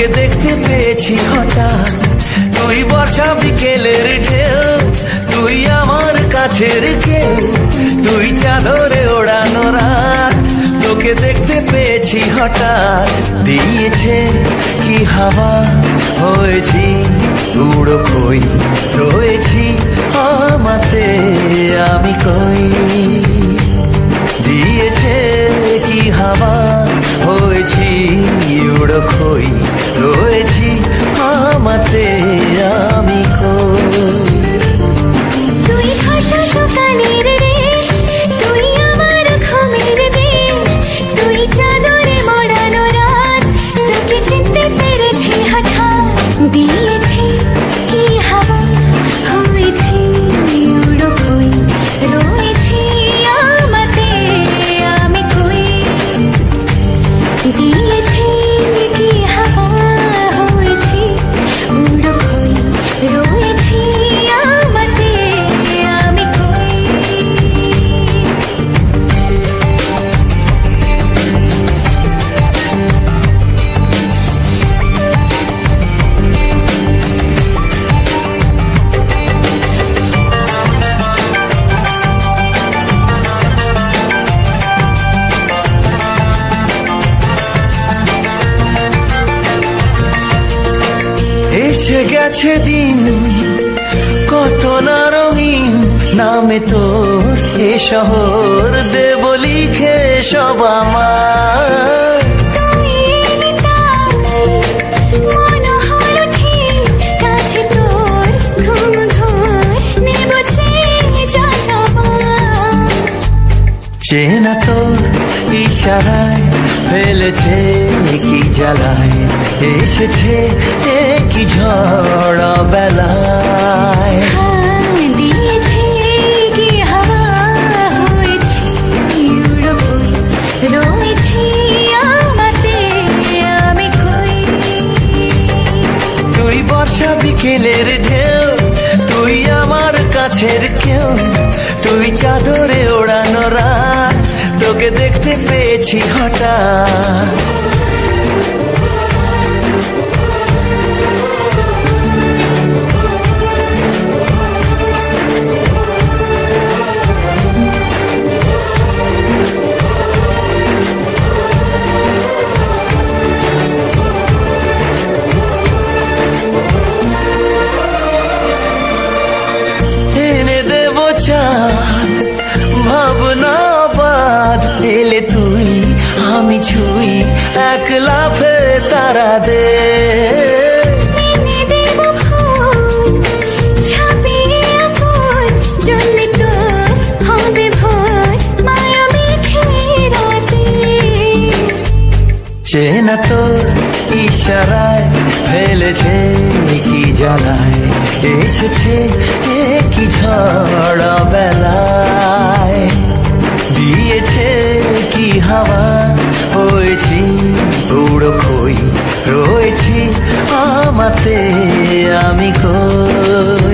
তোকে দেখতে পেয়েছি হঠাৎ, তুই বর্ষা বিকেলের ঢেউ, তুই আমার কাছের কেউ, তুই চাদরে ওড়ানো রাত। তোকে দেখতে পেয়েছি হঠাৎ, দিয়েছে কি হাওয়া, হয়েছি উড়ো কই, রয়েছি আমাতে আমি কই। দিয়েছে কি হাওয়া, হয়েছি উড়ো কই, রয়েছি আমাতে আমি কই। তুই ভাষা সকালের রেশ, তুই আমার ঘুমের দেশ, তুই চাদরে মোড়ানো রাত। তোকে চিনতে পেরেছি হঠাৎ, দিয়েছি কি হাওয়া, হয়েছি উড়ো কই, রয়েছি আমাতে আমি কই। দিয়েছি কি হাওয়া, হয়েছি উড়ো কই, রয়েছি আমাতে আমি কই। এসে গেছে দিন কত না রঙিন, নামে তোর এ শহর দেব লিখে সব আমার। তুই এলি তাই মন হলো ঠিক, কাছে তোর ঘুম ঘুর নেব যা যাবার। চেনা তোর ইশারায় ফেলেছে কি জ্বালায়, এসেছে কি ঝড় বেলায়। দিয়েছে কি হাওয়া, হয়েছি উড়ো কই, রয়েছি আমাতে আমি কই। তুই বর্ষা বিকেলের ঢেউ, তুই আমার কাছের কেউ, তুই চাদরে ওড়ানো রাত। তোকে দেখতে পেয়েছি হঠাৎ, এনে দেব চাঁদ ভাবনা বাদ। এলে তুই আমি ছুই, এক লাফে তারা দে। এনে দেব ফুল ছাপিয়ে আপন, জন্মে তোর হবে ভোর মায়া মেঘে রাতে। চেনা তোর ইশারায় ফেলেছে কি জ্বালায়, এসেছে কি ঝড় বেলায়। দিয়েছে কি হাওয়া, হয়েছি উড়ো কই, রয়েছি আমাতে আমি কই।